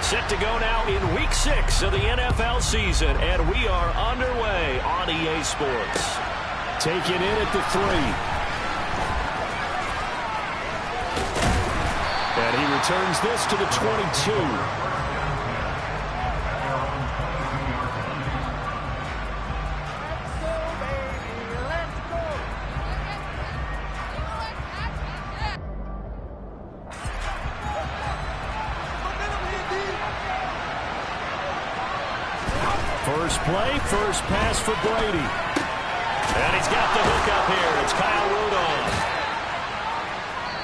Set to go now in Week 6 of the NFL season, and we are underway on EA Sports. Taken in at the 3. And he returns this to the 22. First play, first pass for Brady. And he's got the hook up here. It's Kyle Rudolph.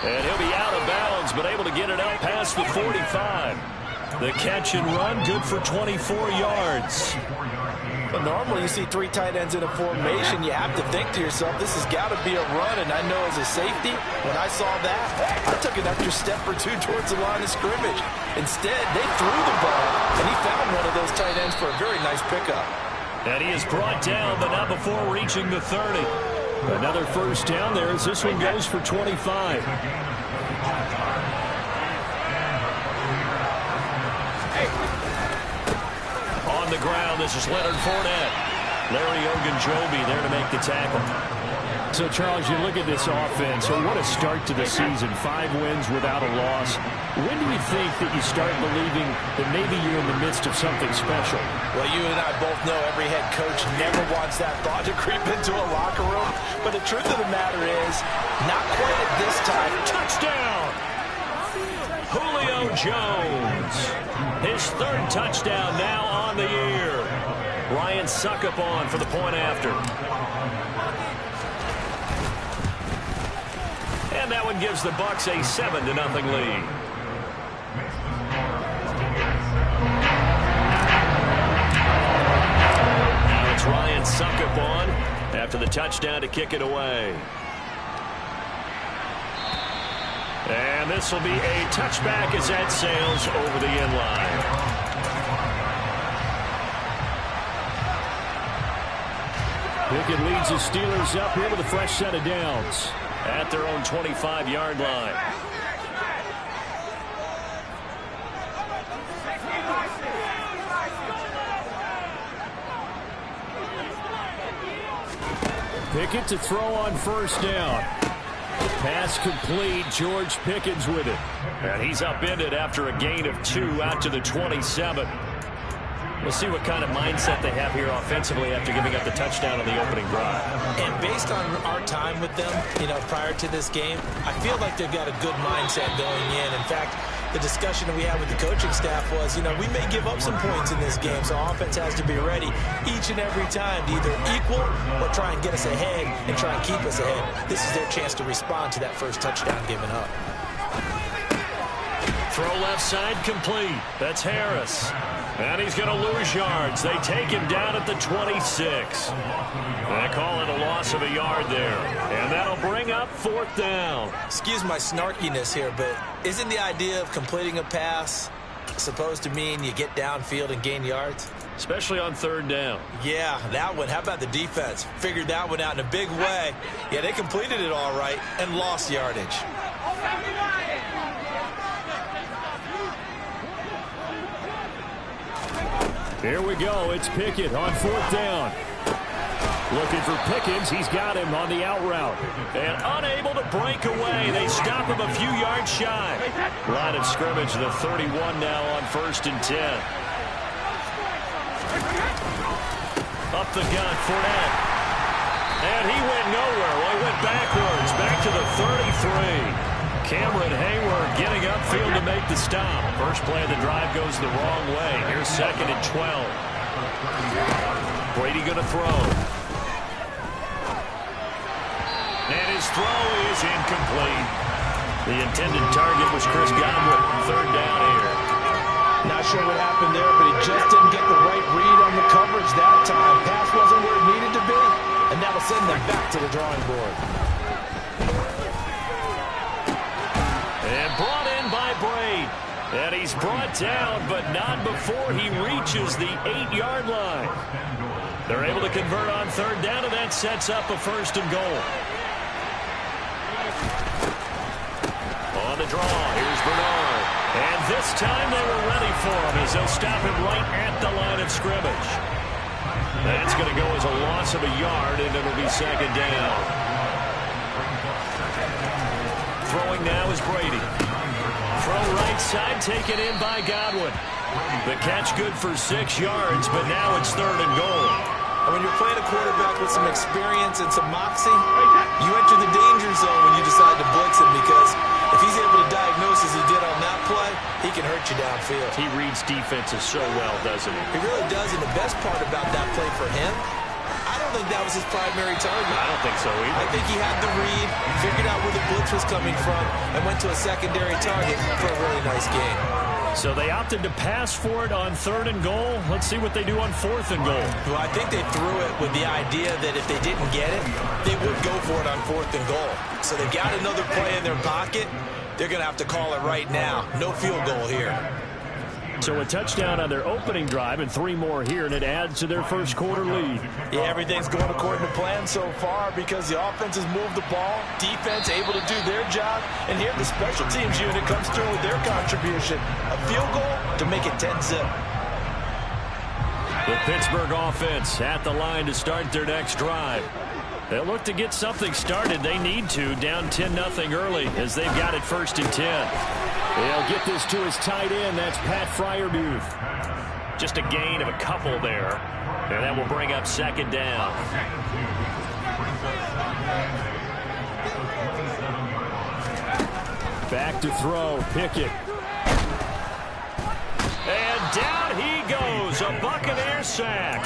And he'll be out of bounds, but able to get it out past the 45. The catch and run, good for 24 yards. But normally you see 3 tight ends in a formation, you have to think to yourself, this has got to be a run. And I know as a safety, when I saw that, I took an extra step or 2 towards the line of scrimmage. Instead, they threw the ball, and he found one of those tight ends for a very nice pickup. And he is brought down, but not before reaching the 30. Another first down there as this one goes for 25. On the ground, this is Leonard Fournette. Larry Ogunjobi there to make the tackle. So, Charles, you look at this offense, so what a start to the season. 5 wins without a loss. When do you think that you start believing that maybe you're in the midst of something special? Well, you and I both know every head coach never wants that thought to creep into a locker room. But the truth of the matter is, not quite at this time. Touchdown! Julio Jones. His 3rd touchdown now on the year. Ryan Suckup on for the point after. And that one gives the Bucs a 7-0 lead. Now it's Ryan Suckup on after the touchdown to kick it away. And this will be a touchback as that sails over the end line. Pickett leads the Steelers up here with a fresh set of downs. At their own 25-yard line. Pickett to throw on first down. Pass complete. George Pickens with it. And he's upended after a gain of 2 out to the 27. We'll see what kind of mindset they have here offensively after giving up the touchdown on the opening drive. And based on our time with them, prior to this game, I feel like they've got a good mindset going in. In fact, the discussion that we had with the coaching staff was, we may give up some points in this game, so offense has to be ready each and every time to either equal or try and get us ahead and try and keep us ahead. This is their chance to respond to that first touchdown given up. Throw left side complete. That's Harris. And he's going to lose yards. They take him down at the 26. They call it a loss of a yard there. And that'll bring up 4th down. Excuse my snarkiness here, but isn't the idea of completing a pass supposed to mean you get downfield and gain yards? Especially on 3rd down. Yeah, that one. How about the defense? Figured that one out in a big way. Yeah, they completed it all right and lost yardage. Here we go. It's Pickett on 4th down. Looking for Pickens. He's got him on the out route. And unable to break away. They stop him a few yards shy. Line of scrimmage, the 31 now on 1st and 10. Up the gun, Fournette. And he went nowhere. Well, he went backwards. Back to the 33. Cameron Hayward getting upfield to make the stop. First play of the drive goes the wrong way. Here's 2nd and 12. Brady going to throw. And his throw is incomplete. The intended target was Chris Godwin. 3rd down here. Not sure what happened there, but he just didn't get the right read on the coverage that time. Pass wasn't where it needed to be, and that'll send them back to the drawing board. And brought in by Braid. And he's brought down, but not before he reaches the 8-yard line. They're able to convert on 3rd down, and that sets up a 1st and goal. On the draw, here's Bernard. And this time they were ready for him as they'll stop him right at the line of scrimmage. That's going to go as a loss of a yard, and it'll be second down. Throwing now is Brady. Throw right side, taken in by Godwin. The catch good for 6 yards, but now it's 3rd and goal. And when you're playing a quarterback with some experience and some moxie, you enter the danger zone when you decide to blitz him, because if he's able to diagnose as he did on that play, he can hurt you downfield. He reads defenses so well, doesn't he? He really does, and the best part about that play for him, I don't think that was his primary target. I don't think so either. I think he had the read, figured out where the blitz was coming from, and went to a secondary target for a really nice game. So they opted to pass for it on 3rd and goal. Let's see what they do on 4th and goal. Well, I think they threw it with the idea that if they didn't get it, they would go for it on 4th and goal. So they've got another play in their pocket. They're going to have to call it right now. No field goal here. So a touchdown on their opening drive and 3 more here, and it adds to their first quarter lead. Yeah, everything's going according to plan so far because the offense has moved the ball, defense able to do their job, and here the special teams unit comes through with their contribution. A field goal to make it 10-zip. The Pittsburgh offense at the line to start their next drive. They'll look to get something started. They need to, down 10-0 early as they've got it 1st and 10. They'll get this to his tight end. That's Pat Freiermuth. Just a gain of a couple there. And that will bring up 2nd down. Back to throw. Pickett. And down he goes. A Buccaneer sack.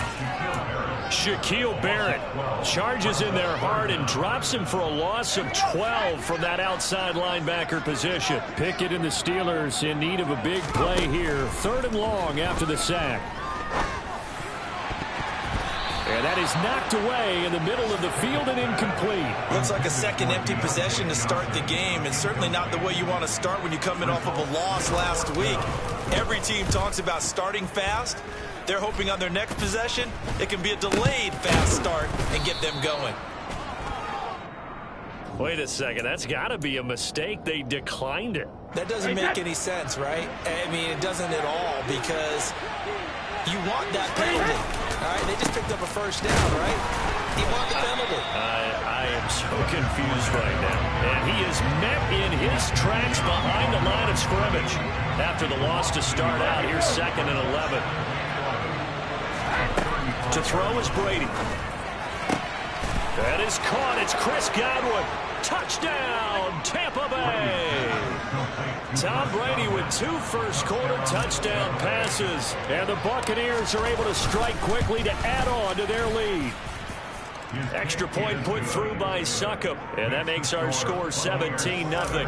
Shaquille Barrett charges in there hard and drops him for a loss of 12 from that outside linebacker position. Pickett and the Steelers in need of a big play here. 3rd and long after the sack. And that is knocked away in the middle of the field and incomplete. Looks like a second empty possession to start the game, and certainly not the way you want to start when you come in off of a loss last week. Every team talks about starting fast. They're hoping on their next possession, it can be a delayed fast start and get them going. Wait a second. That's got to be a mistake. They declined it. That doesn't make any sense, right? I mean, it doesn't at all, because you want that penalty. All right, they just picked up a 1st down, right? You want the penalty. I am so confused right now. And he is met in his tracks behind the line of scrimmage. After the loss to start out, here's 2nd and 11. To throw is Brady. That is caught. It's Chris Godwin. Touchdown, Tampa Bay. Tom Brady with 2 first-quarter touchdown passes. And the Buccaneers are able to strike quickly to add on to their lead. Extra point put through by Succop. And that makes our score 17-0.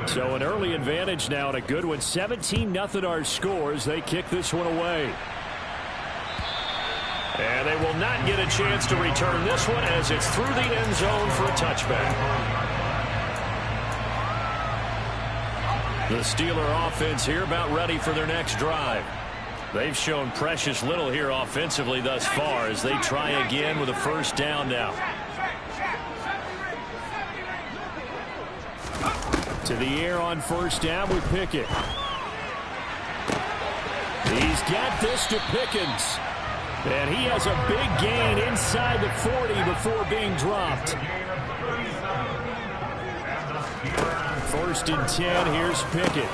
So an early advantage now and a good one. 17-0 our scores. They kick this one away. And they will not get a chance to return this one as it's through the end zone for a touchback. The Steeler offense here about ready for their next drive. They've shown precious little here offensively thus far as they try again with a 1st down now. To the air on 1st down with Pickett. He's got this to Pickens. And he has a big gain inside the 40 before being dropped. 1st and 10, here's Pickett.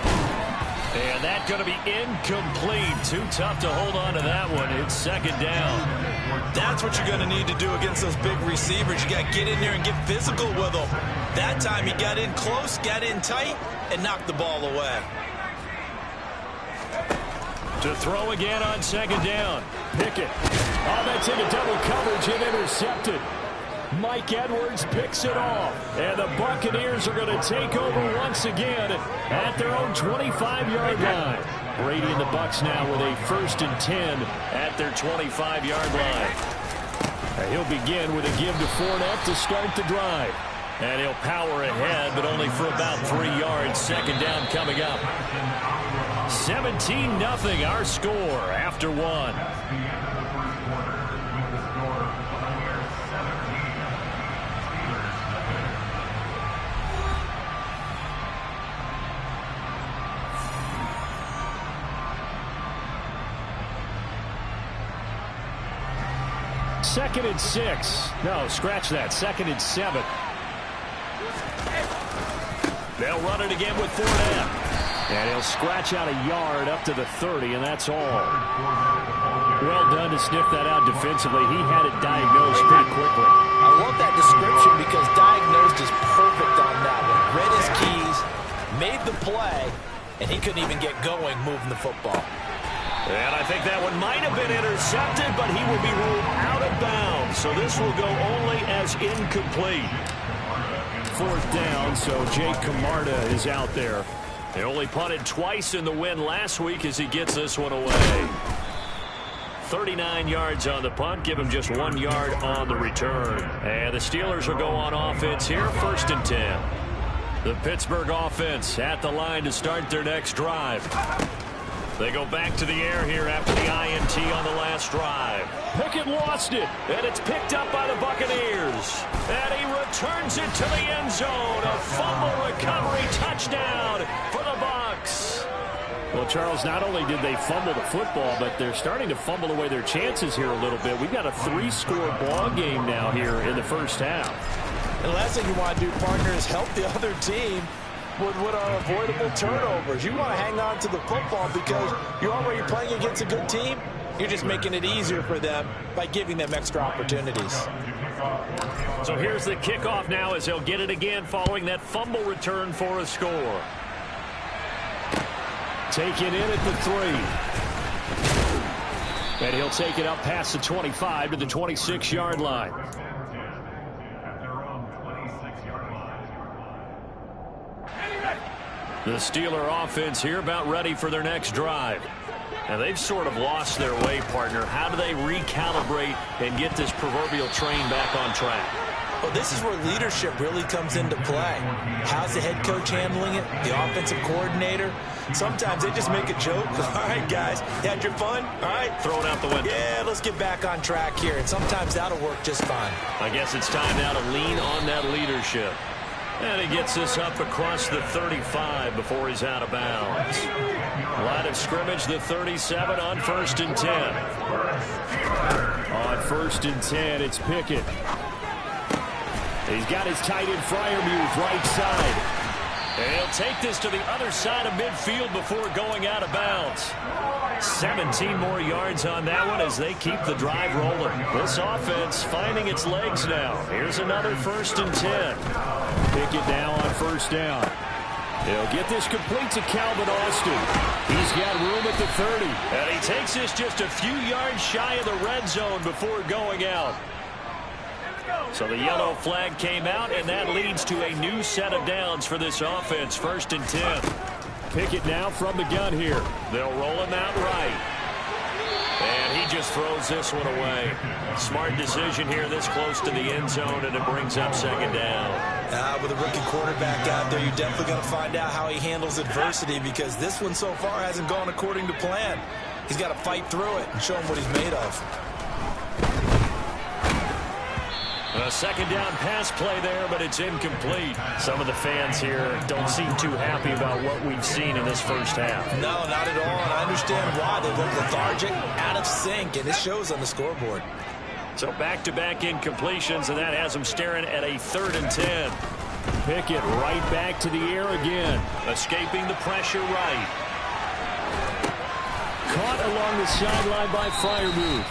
And that's going to be incomplete. Too tough to hold on to that one. It's 2nd down. That's what you're going to need to do against those big receivers. You got to get in there and get physical with them. That time he got in close, got in tight, and knocked the ball away. To throw again on 2nd down. Pickett. Oh, that's into double coverage and intercepted. Mike Edwards picks it off. And the Buccaneers are going to take over once again at their own 25-yard line. Brady and the Bucs now with a 1st and 10 at their 25-yard line. He'll begin with a give to Fournette to start the drive. And he'll power ahead, but only for about 3 yards. 2nd down coming up. 17-0 our score after 1. 2nd and 6. No, scratch that. 2nd and 7. They'll run it again with Fournette. And he'll scratch out a yard up to the 30, and that's all. Well done to sniff that out defensively. He had it diagnosed pretty quickly. I love that description because diagnosed is perfect on that one. Read his keys, made the play, and he couldn't even get going moving the football. And I think that one might have been intercepted, but he will be ruled out of bounds. So this will go only as incomplete. 4th down, so Jake Camarda is out there. He only punted twice in the win last week as he gets this one away. 39 yards on the punt, give him just 1 yard on the return. And the Steelers will go on offense here, 1st and 10. The Pittsburgh offense at the line to start their next drive. They go back to the air here after the INT on the last drive. Pickett lost it, and it's picked up by the Buccaneers. And he returns it to the end zone. A fumble recovery touchdown for the Bucs. Well, Charles, not only did they fumble the football, but they're starting to fumble away their chances here a little bit. We've got a 3-score ball game now here in the first half. And the last thing you want to do, partner, is help the other team with what are avoidable turnovers. You want to hang on to the football because you're already playing against a good team. You're just making it easier for them by giving them extra opportunities. So here's the kickoff now as they'll get it again following that fumble return for a score. Taken in at the 3. And he'll take it up past the 25 to the 26-yard line. The Steeler offense here about ready for their next drive. And they've sort of lost their way, partner. How do they recalibrate and get this proverbial train back on track? Well, this is where leadership really comes into play. How's the head coach handling it? The offensive coordinator? Sometimes they just make a joke. All right, guys, you had your fun? All right. Throw it out the window. Yeah, let's get back on track here. And sometimes that'll work just fine. I guess it's time now to lean on that leadership. And he gets this up across the 35 before he's out of bounds. Line of scrimmage, the 37 on 1st and 10. On 1st and 10, it's Pickett. He's got his tight end Freiermuth right side. And he'll take this to the other side of midfield before going out of bounds. 17 more yards on that one as they keep the drive rolling. This offense finding its legs now. Here's another 1st and 10. Pickett now on 1st down. He'll get this complete to Calvin Austin. He's got room at the 30. And he takes this just a few yards shy of the red zone before going out. So the yellow flag came out, and that leads to a new set of downs for this offense. 1st and 10. Pickett now from the gun here. They'll roll him out right. And he just throws this one away. Smart decision here this close to the end zone, and it brings up 2nd down. With a rookie quarterback out there, you're definitely going to find out how he handles adversity because this one so far hasn't gone according to plan. He's got to fight through it and show him what he's made of. A 2nd down pass play there, but it's incomplete. Some of the fans here don't seem too happy about what we've seen in this first half. No, not at all, and I understand why. They look lethargic, out of sync, and it shows on the scoreboard. So back-to-back incompletions, and that has them staring at a 3rd and 10. Pickett right back to the air again. Escaping the pressure right. Caught along the sideline by Freiermuth.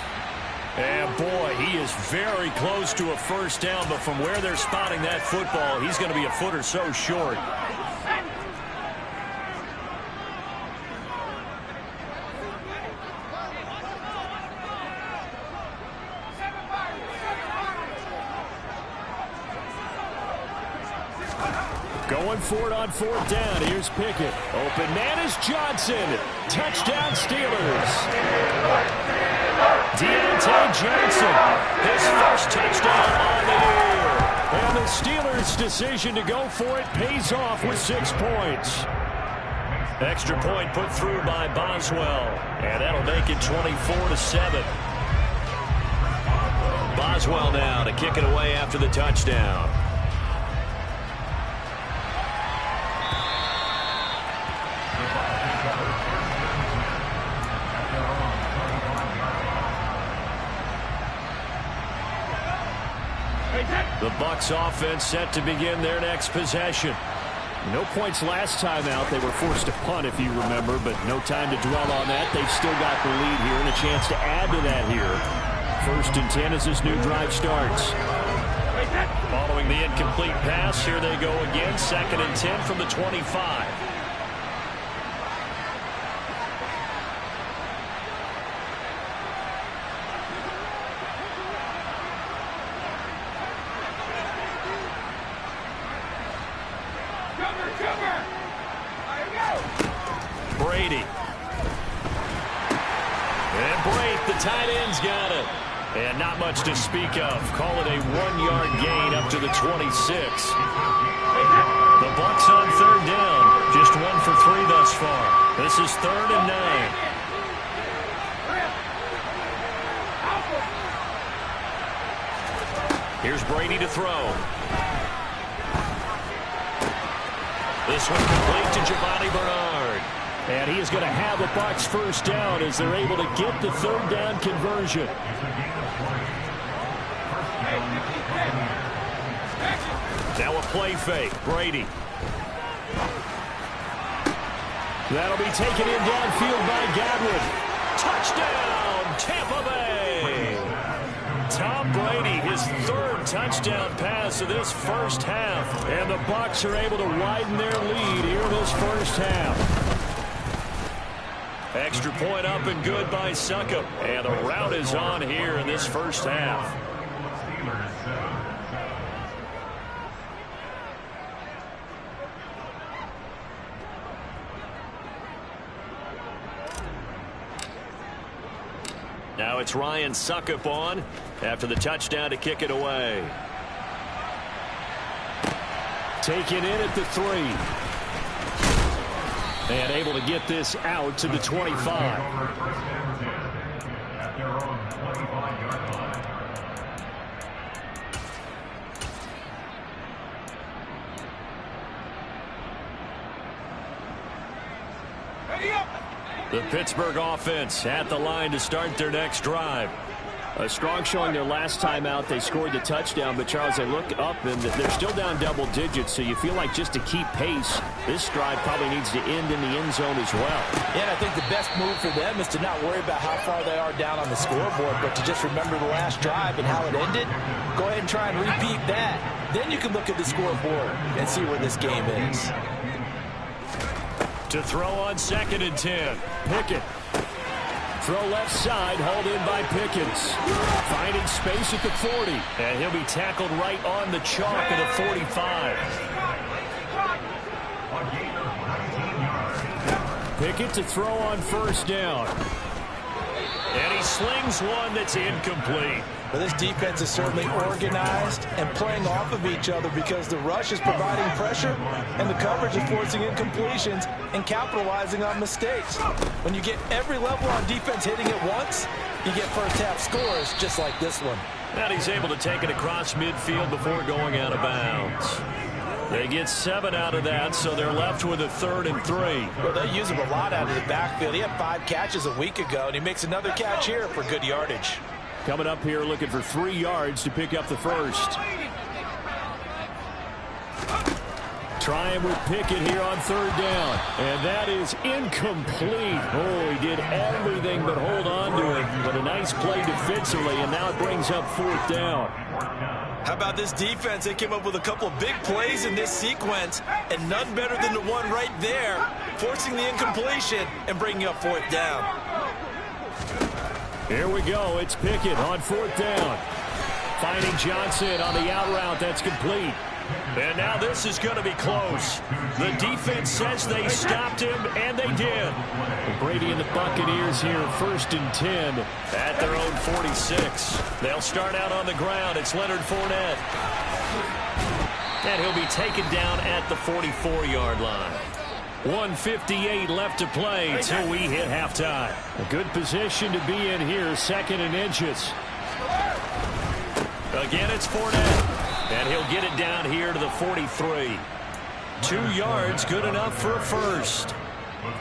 And boy, he is very close to a 1st down, but from where they're spotting that football, he's going to be a foot or so short. Going for it on 4th down. Here's Pickett. Open man is Johnson. Touchdown Steelers. Deontay Johnson, his first touchdown on the year. And the Steelers' decision to go for it pays off with 6 points. Extra point put through by Boswell. And that'll make it 24-7. Boswell now to kick it away after the touchdown. The Bucs offense set to begin their next possession. No points last time out. They were forced to punt, if you remember, but no time to dwell on that. They've still got the lead here and a chance to add to that here. 1st and 10 as this new drive starts. Following the incomplete pass, here they go again. 2nd and 10 from the 25. Brady. And Brate, the tight end's got it. And not much to speak of. Call it a 1-yard gain up to the 26. The Bucs on 3rd down. Just 1 for 3 thus far. This is 3rd and 9. Here's Brady to throw. This one complete to Giovanni Bernard. And he is going to have the Bucs 1st down as they're able to get the 3rd down conversion. Now a play fake. Brady. That'll be taken in downfield by Godwin. Touchdown, Tampa Bay. Tom Brady, his 3rd touchdown pass of this 1st half. And the Bucs are able to widen their lead here in this 1st half. Extra point up and good by Succop. And the route is on here in this 1st half. Now it's Ryan Succop on after the touchdown to kick it away. Taken in at the 3. And able to get this out to the 25. The Pittsburgh offense at the line to start their next drive. A strong showing their last time out. They scored the touchdown, but Charles, they look up and they're still down double digits, so you feel like just to keep pace, this drive probably needs to end in the end zone as well. Yeah, and I think the best move for them is to not worry about how far they are down on the scoreboard, but to just remember the last drive and how it ended. Go ahead and try and repeat that. Then you can look at the scoreboard and see where this game is. To throw on 2nd and 10. Pickett. Throw left side, hauled in by Pickens. Finding space at the 40. And he'll be tackled right on the chalk at the 45. Pickett to throw on 1st down. And he slings one that's incomplete. But this defense is certainly organized and playing off of each other because the rush is providing pressure and the coverage is forcing incompletions and capitalizing on mistakes. When you get every level on defense hitting it once, you get 1st half scores just like this one. And he's able to take it across midfield before going out of bounds. They get 7 out of that, so they're left with a 3rd and 3. Well, they use him a lot out of the backfield. He had 5 catches a week ago, and he makes another catch here for good yardage. Coming up here looking for 3 yards to pick up the 1st. Trying with Pickett here on 3rd down. And that is incomplete. Oh, he did everything but hold on to it. But a nice play defensively, and now it brings up 4th down. How about this defense? They came up with a couple of big plays in this sequence, and none better than the one right there, forcing the incompletion and bringing up 4th down. Here we go. It's Pickett on 4th down. Finding Johnson on the out route. That's complete. And now this is going to be close. The defense says they stopped him, and they did. Brady and the Buccaneers here, 1st and 10. At their own 46. They'll start out on the ground. It's Leonard Fournette. And he'll be taken down at the 44-yard line. 1:58 left to play till we hit halftime. A good position to be in here, 2nd and inches. Again, it's Fournette. And he'll get it down here to the 43. 2 yards, good enough for a 1st.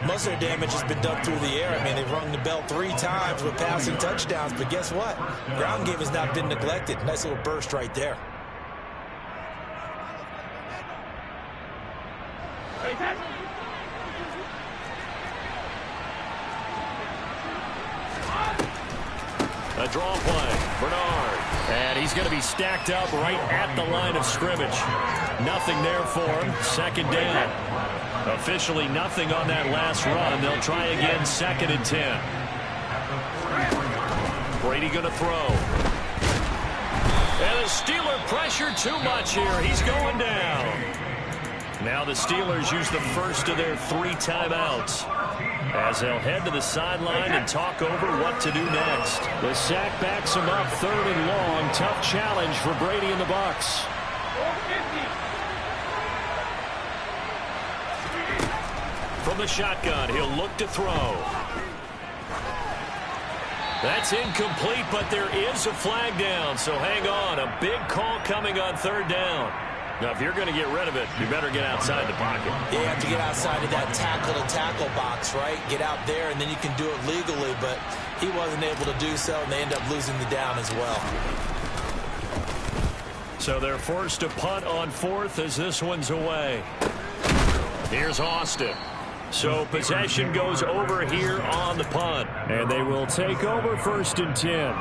Most of their damage has been done through the air. I mean, they've rung the bell 3 times with passing touchdowns, but guess what? Ground game has not been neglected. Nice little burst right there. A draw play. Bernard. And he's going to be stacked up right at the line of scrimmage. Nothing there for him. Second down. Officially nothing on that last run. They'll try again, 2nd and 10. Brady going to throw. And the Steeler pressure too much here. He's going down. Now the Steelers use the first of their 3 timeouts as they'll head to the sideline and talk over what to do next. The sack backs him up, 3rd and long. Tough challenge for Brady and the Bucs. From the shotgun, he'll look to throw. That's incomplete, but there is a flag down, so hang on. A big call coming on 3rd down. Now, if you're going to get rid of it, you better get outside the pocket. You have to get outside of that tackle-to-tackle box, right? Get out there, and then you can do it legally, but he wasn't able to do so, and they end up losing the down as well. So they're forced to punt on 4th as this one's away. Here's Austin. So possession goes over here on the punt. And they will take over 1st and 10.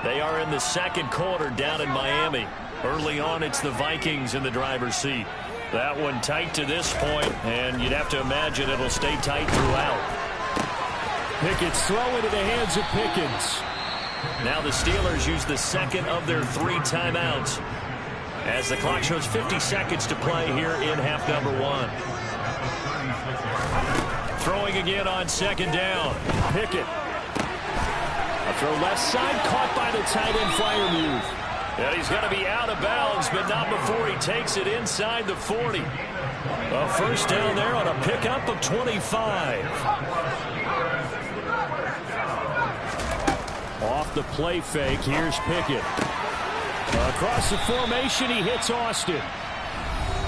They are in the 2nd quarter down in Miami. Early on, it's the Vikings in the driver's seat. That one tight to this point, and you'd have to imagine it'll stay tight throughout. Pickett's throw into the hands of Pickens. Now the Steelers use the 2nd of their 3 timeouts as the clock shows 50 seconds to play here in half number 1. Throwing again on 2nd down. Pickett. A throw left side, caught by the tight end Freiermuth. And he's going to be out of bounds, but not before he takes it inside the 40. A first down there on a pickup of 25. Off the play fake, here's Pickett. Across the formation, he hits Austin.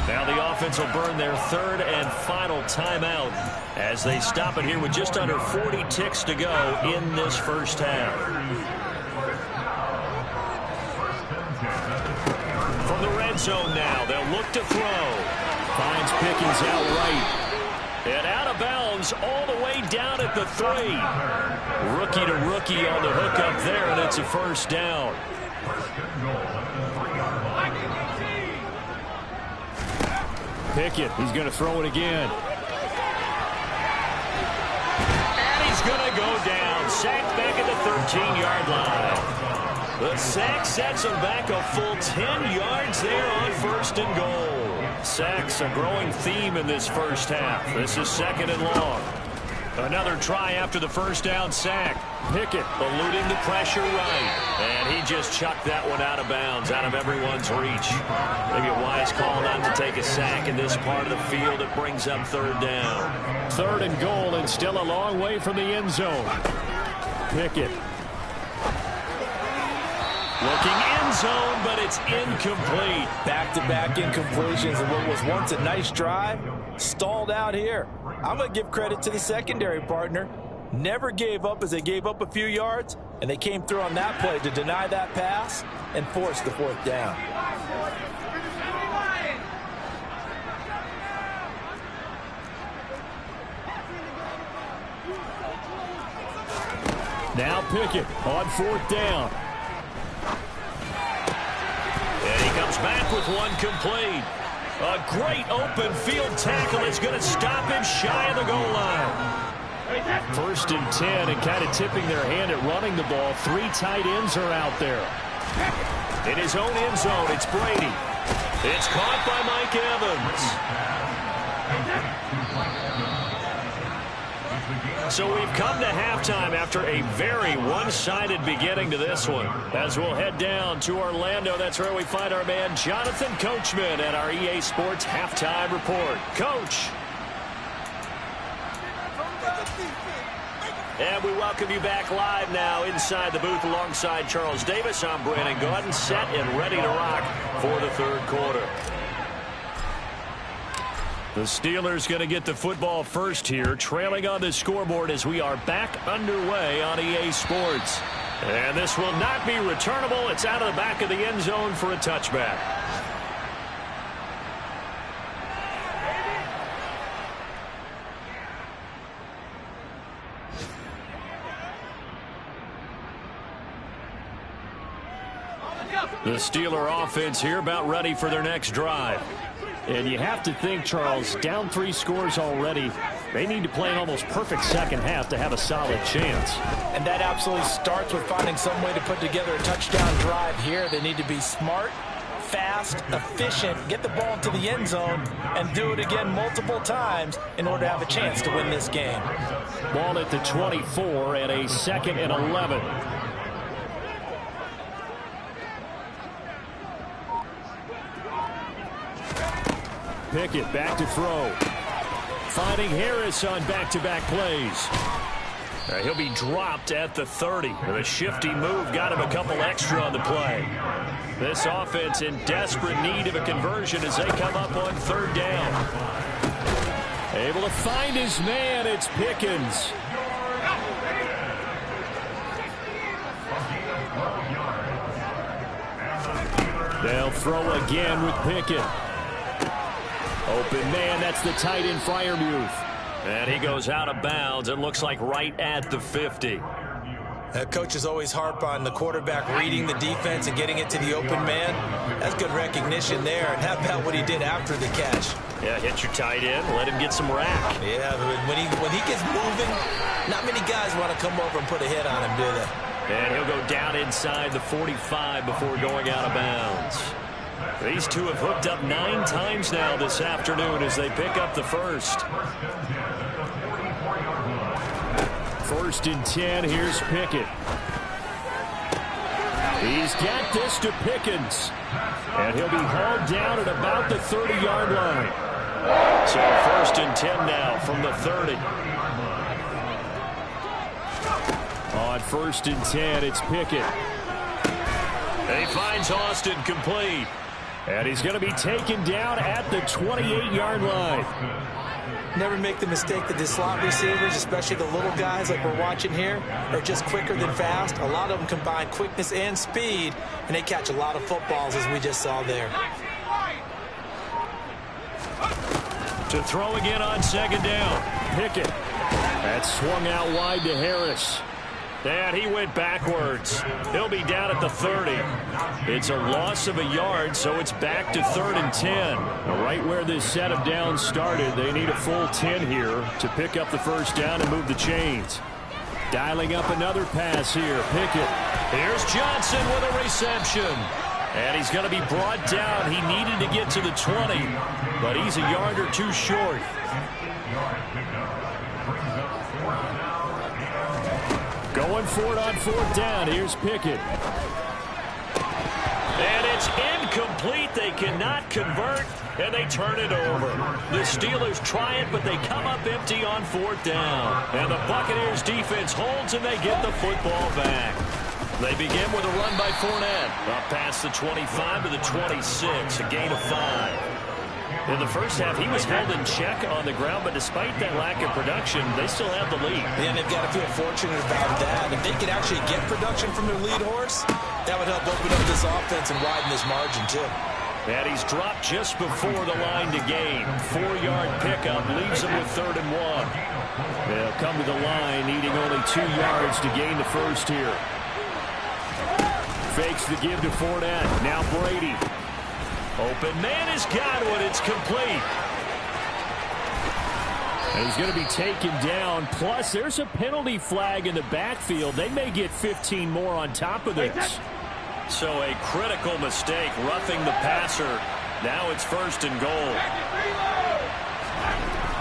Now the offense will burn their 3rd and final timeout as they stop it here with just under 40 ticks to go in this first half. From the red zone now, they'll look to throw. Finds Pickens outright. And out of bounds all the way down at the 3. Rookie to rookie on the hook up there, and it's a first down. Pickett, he's going to throw it again. And he's going to go down. Sacked back at the 13-yard line. The sack sets him back a full 10 yards there on 1st and goal. Sacks a growing theme in this first half. This is 2nd and long. Another try after the first down sack. Pickett eluding the pressure right. And he just chucked that one out of bounds, out of everyone's reach. Maybe a wise call not to take a sack in this part of the field. It brings up 3rd down. 3rd and goal, and still a long way from the end zone. Pickett. Looking end zone, but it's incomplete. Back-to-back incompletions of what was once a nice drive, stalled out here. I'm going to give credit to the secondary partner. Never gave up as they gave up a few yards, and they came through on that play to deny that pass and force the 4th down. Now Pickett on 4th down. And he comes back with one complete. A great open field tackle is going to stop him shy of the goal line. 1st and 10, and kind of tipping their hand at running the ball. 3 tight ends are out there. In his own end zone, it's Brady. It's caught by Mike Evans. So we've come to halftime after a very one-sided beginning to this one. As we'll head down to Orlando, that's where we find our man Jonathan Coachman at our EA Sports Halftime Report. Coach. And we welcome you back live now inside the booth alongside Charles Davis. I'm Brandon Gaudin, set and ready to rock for the 3rd quarter. The Steelers going to get the football first here, trailing on the scoreboard as we are back underway on EA Sports. And this will not be returnable. It's out of the back of the end zone for a touchback. The Steeler offense here about ready for their next drive. And you have to think, Charles, down 3 scores already. They need to play an almost perfect second half to have a solid chance. And that absolutely starts with finding some way to put together a touchdown drive here. They need to be smart, fast, efficient, get the ball to the end zone, and do it again multiple times in order to have a chance to win this game. Ball at the 24 and a 2nd and 11. Pickett back to throw. Finding Harris on back-to-back plays. He'll be dropped at the 30. With a shifty move, got him a couple extra on the play. This offense in desperate need of a conversion as they come up on 3rd down. Able to find his man, it's Pickens. They'll throw again with Pickett. Open man, that's the tight end Freiermuth. And he goes out of bounds. It looks like right at the 50. Coaches always harp on the quarterback reading the defense and getting it to the open man. That's good recognition there. And how about what he did after the catch? Yeah, hit your tight end, let him get some rack. Yeah, but when he gets moving, not many guys want to come over and put a hit on him, do they? And he'll go down inside the 45 before going out of bounds. These two have hooked up 9 times now this afternoon as they pick up the first. 1st and 10, here's Pickett. He's got this to Pickens. And he'll be hauled down at about the 30-yard line. So 1st and 10 now from the 30. On 1st and 10, it's Pickett. And he finds Austin complete. And he's going to be taken down at the 28-yard line. Never make the mistake that the slot receivers, especially the little guys like we're watching here, are just quicker than fast. A lot of them combine quickness and speed, and they catch a lot of footballs, as we just saw there. To throw again on 2nd down. Pickett. That's swung out wide to Harris. And he went backwards. He'll be down at the 30. It's a loss of a yard, so it's back to 3rd and 10. Right where this set of downs started, they need a full 10 here to pick up the 1st down and move the chains. Dialing up another pass here. Pickett. Here's Johnson with a reception. And he's going to be brought down. He needed to get to the 20, but he's a yard or 2 short. Going for it on 4th down. Here's Pickett. And it's incomplete. They cannot convert, and they turn it over. The Steelers try it, but they come up empty on 4th down. And the Buccaneers defense holds, and they get the football back. They begin with a run by Fournette. Up past the 25 to the 26, a gain of 5. In the first half, he was held in check on the ground, but despite that lack of production, they still have the lead. Yeah, and they've got to feel fortunate about that. If they could actually get production from their lead horse, that would help open up this offense and widen this margin, too. And he's dropped just before the line to gain. 4-yard pickup leaves him with 3rd and 1. They'll come to the line, needing only 2 yards to gain the first here. Fakes the give to Fournette. Now Brady. Open man has got one. It's complete. And he's going to be taken down. Plus, there's a penalty flag in the backfield. They may get 15 more on top of this. So a critical mistake, roughing the passer. Now it's 1st and goal.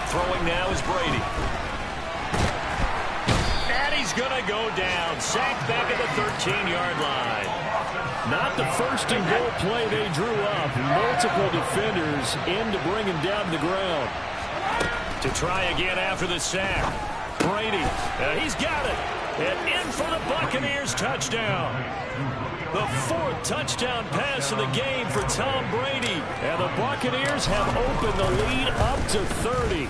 Throwing now is Brady. And he's going to go down. Sacked back at the 13-yard line. Not the 1st and goal play they drew up. Multiple defenders in to bring him down to the ground. To try again after the sack. Brady. He's got it. And in for the Buccaneers touchdown. The 4th touchdown pass of the game for Tom Brady. And the Buccaneers have opened the lead up to 30.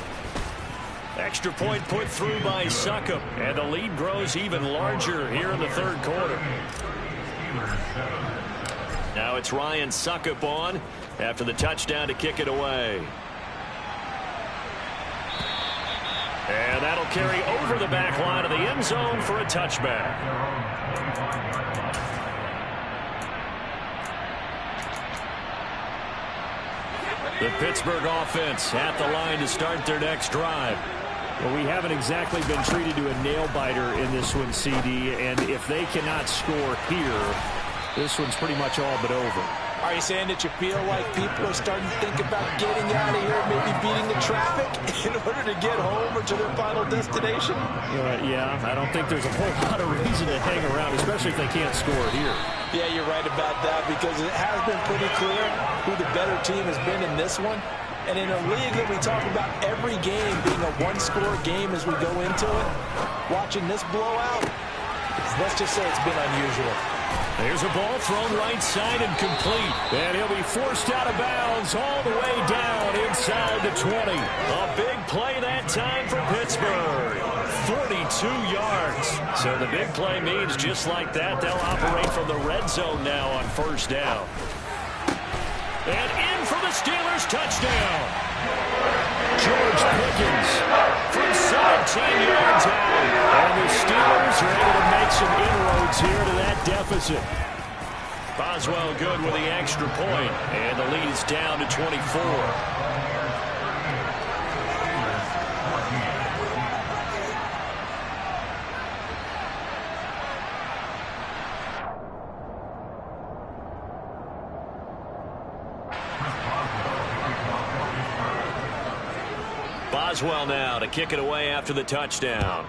Extra point put through by Succop. And the lead grows even larger here in the 3rd quarter. Now it's Ryan Succop on after the touchdown to kick it away. And that'll carry over the back line of the end zone for a touchback. The Pittsburgh offense at the line to start their next drive. Well, we haven't exactly been treated to a nail-biter in this one, CD, and if they cannot score here, this one's pretty much all but over. Are you saying that you feel like people are starting to think about getting out of here, maybe beating the traffic in order to get home or to their final destination? Yeah, I don't think there's a whole lot of reason to hang around, especially if they can't score here. Yeah, you're right about that, because it has been pretty clear who the better team has been in this one. And in a league that we talk about every game being a one-score game as we go into it, watching this blowout, let's just say it's been unusual. There's a ball thrown right side and complete. And he'll be forced out of bounds all the way down inside the 20. A big play that time for Pittsburgh. 42 yards. So the big play means just like that, they'll operate from the red zone now on first down. And in for the Steelers touchdown. George Pickens from 17 yards out. And the Steelers are able to make some inroads here to that deficit. Boswell good with the extra point, and the lead is down to 24. Boswell now to kick it away after the touchdown.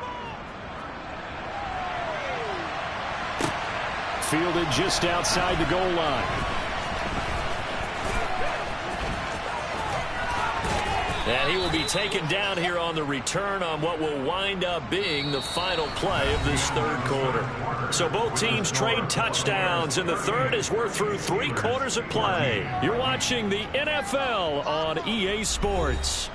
Fielded just outside the goal line. And he will be taken down here on the return on what will wind up being the final play of this third quarter. So both teams trade touchdowns, and the third as we're through 3 quarters of play. You're watching the NFL on EA Sports.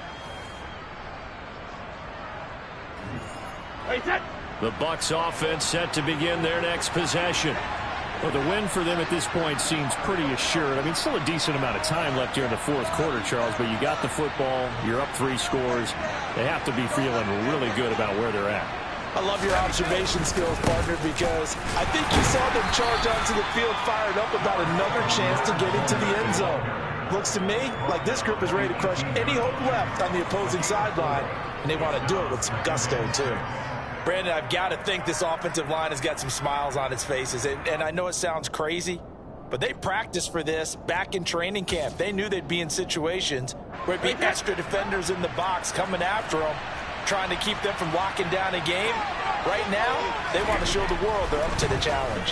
The Bucs offense set to begin their next possession. Well, the win for them at this point seems pretty assured. I mean, still a decent amount of time left here in the fourth quarter, Charles, but you got the football, you're up 3 scores. They have to be feeling really good about where they're at. I love your observation skills, partner, because I think you saw them charge onto the field fired up about another chance to get into the end zone. Looks to me like this group is ready to crush any hope left on the opposing sideline, and they want to do it with some gusto, too. Brandon, I've got to think this offensive line has got some smiles on its faces. And I know it sounds crazy, but they practiced for this back in training camp. They knew they'd be in situations where it'd be extra defenders in the box coming after them, trying to keep them from locking down a game. Right now, they want to show the world they're up to the challenge.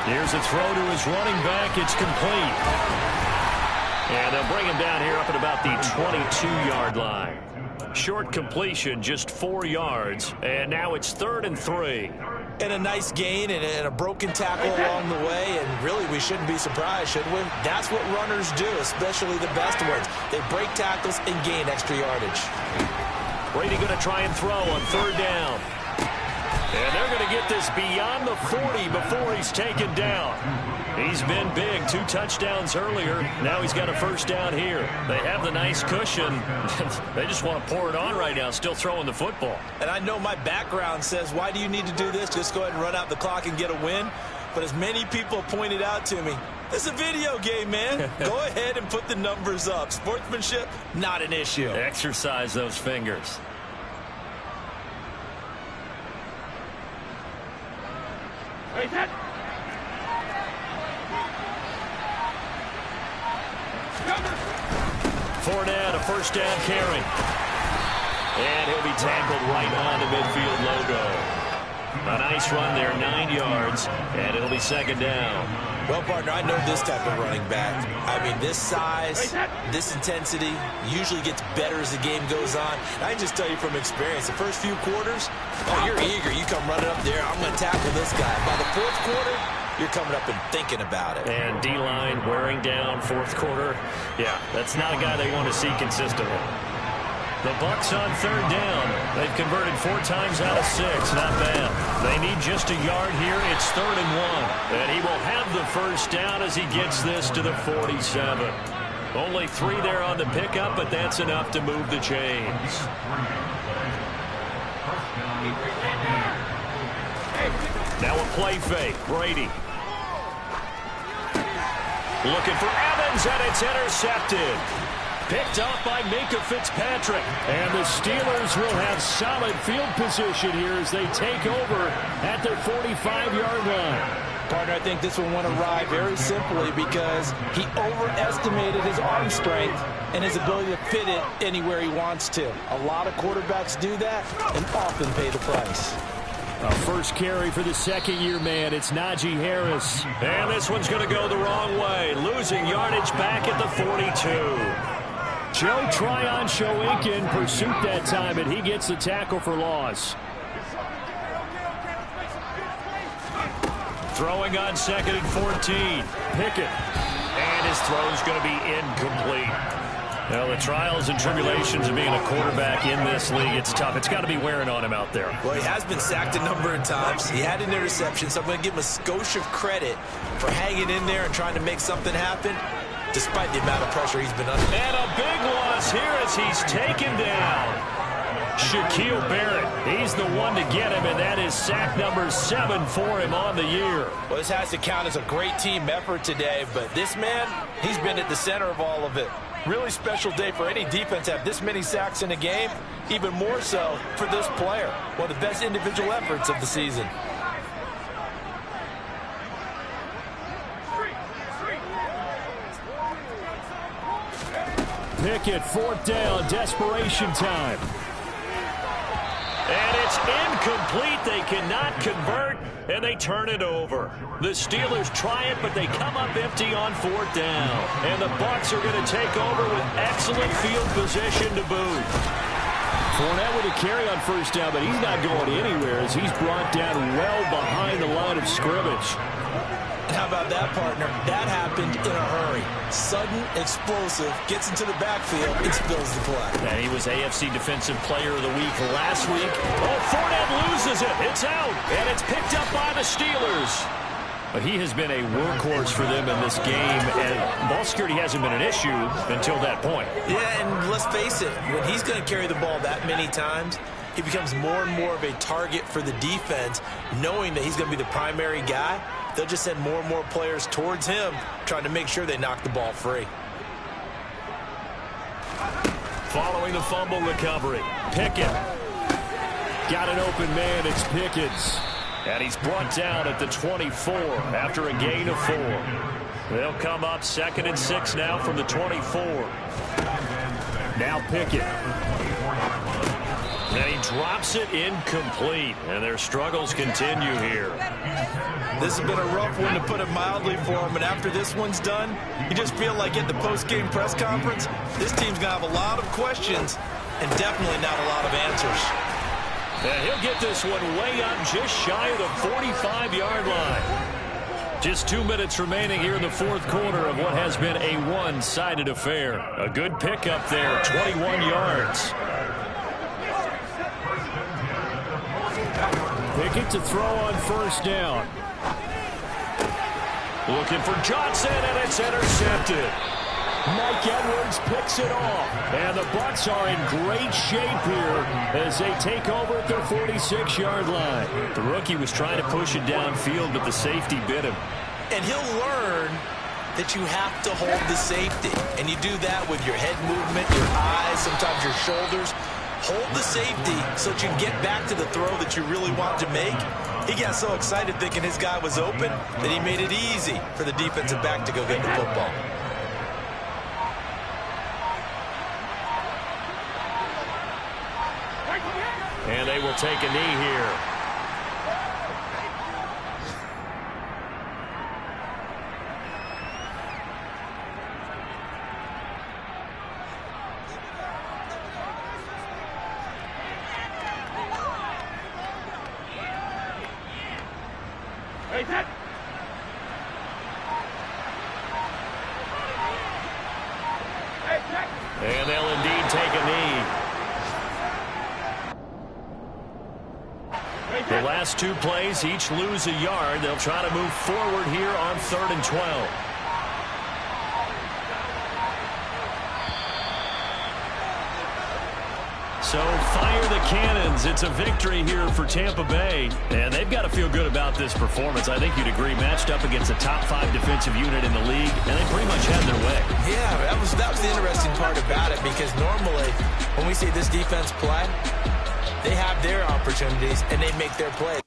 Here's a throw to his running back. It's complete. And they'll bring him down here up at about the 22-yard line. Short completion, just 4 yards, and now it's 3rd and 3. And a nice gain and a broken tackle along the way, and really we shouldn't be surprised, should we? That's what runners do, especially the best ones. They break tackles and gain extra yardage. Brady going to try and throw on 3rd down. And they're going to get this beyond the 40 before he's taken down. He's been big, 2 touchdowns earlier. Now he's got a first down here. They have the nice cushion. They just want to pour it on right now, still throwing the football. And I know my background says, why do you need to do this? Just go ahead and run out the clock and get a win. But as many people pointed out to me, this is a video game, man. Go ahead and put the numbers up. Sportsmanship, not an issue. Exercise those fingers. Fournette, a first down carry. And he'll be tackled right on the midfield logo. A nice run there, 9 yards, and it'll be 2nd down. Well, partner, I know this type of running back. I mean, this size, this intensity usually gets better as the game goes on. I can just tell you from experience, the first few quarters, oh, you're eager. You come running up there, I'm going to tackle this guy. By the 4th quarter, you're coming up and thinking about it. And D-line wearing down 4th quarter. Yeah, that's not a guy they want to see consistently. The Bucs on 3rd down. They've converted 4 times out of 6. Not bad. They need just a yard here. It's 3rd and 1. And he will have the first down as he gets this to the 47. Only 3 there on the pickup, but that's enough to move the chains. Now a play fake. Brady. Looking for Evans, and it's intercepted. Picked off by Minka Fitzpatrick. And the Steelers will have solid field position here as they take over at their 45-yard line. Partner, I think this one went awry very simply because he overestimated his arm strength and his ability to fit it anywhere he wants to. A lot of quarterbacks do that and often pay the price. A first carry for the second-year man. It's Najee Harris. And this one's going to go the wrong way. Losing yardage back at the 42. Joe Tryon-Shoyinka in pursuit that time, and he gets the tackle for loss. Throwing on 2nd and 14. Pickett. And his throw's going to be incomplete. Well, the trials and tribulations of being a quarterback in this league, it's tough. It's got to be wearing on him out there. Well, he has been sacked a number of times. He had an interception, so I'm going to give him a skosh of credit for hanging in there and trying to make something happen, despite the amount of pressure he's been under. And a big loss here as he's taken down. Shaquille Barrett, he's the one to get him, and that is sack number 7 for him on the year. Well, this has to count as a great team effort today, but this man, he's been at the center of all of it. Really special day for any defense to have this many sacks in a game, even more so for this player. One of the best individual efforts of the season. Pickett, 4th down, desperation time. And it's incomplete. They cannot convert, and they turn it over. The Steelers try it, but they come up empty on 4th down. And the Bucs are going to take over with excellent field position to boot. Fournette with a carry on 1st down, but he's not going anywhere as he's brought down well behind the line of scrimmage. How about that, partner? That happened in a hurry. Sudden, explosive, gets into the backfield, and spills the play. And he was AFC Defensive Player of the Week last week. Oh, Fournette loses it. It's out, and it's picked up by the Steelers. But he has been a workhorse for them in this game, and ball security hasn't been an issue until that point. Yeah, and let's face it, when he's going to carry the ball that many times, he becomes more and more of a target for the defense, knowing that he's going to be the primary guy. They'll just send more and more players towards him, trying to make sure they knock the ball free. Following the fumble recovery, Pickett. Got an open man, it's Pickett. And he's brought down at the 24 after a gain of 4. They'll come up 2nd and 6 now from the 24. Now Pickett. And he drops it incomplete, and their struggles continue here. This has been a rough one, to put it mildly, for him, and after this one's done, you just feel like at the post-game press conference, this team's going to have a lot of questions and definitely not a lot of answers. And he'll get this one way up just shy of the 45-yard line. Just 2 minutes remaining here in the 4th quarter of what has been a one-sided affair. A good pickup there, 21 yards. Pickett to throw on 1st down. Looking for Johnson, and it's intercepted. Mike Edwards picks it off. And the Bucs are in great shape here as they take over at their 46-yard line. The rookie was trying to push it downfield, but the safety bit him. And he'll learn that you have to hold the safety. And you do that with your head movement, your eyes, sometimes your shoulders. Hold the safety so that you can get back to the throw that you really want to make. He got so excited thinking his guy was open that he made it easy for the defensive back to go get the football. And they will take a knee here. And they'll indeed take a knee. The last 2 plays each lose a yard. They'll try to move forward here on 3rd and 12. So fire the cannons. It's a victory here for Tampa Bay. And they've got to feel good about this performance. I think you'd agree, matched up against a top 5 defensive unit in the league, and they pretty much had their way. Yeah, that was the interesting part about it, because normally when we see this defense play, they have their opportunities and they make their plays.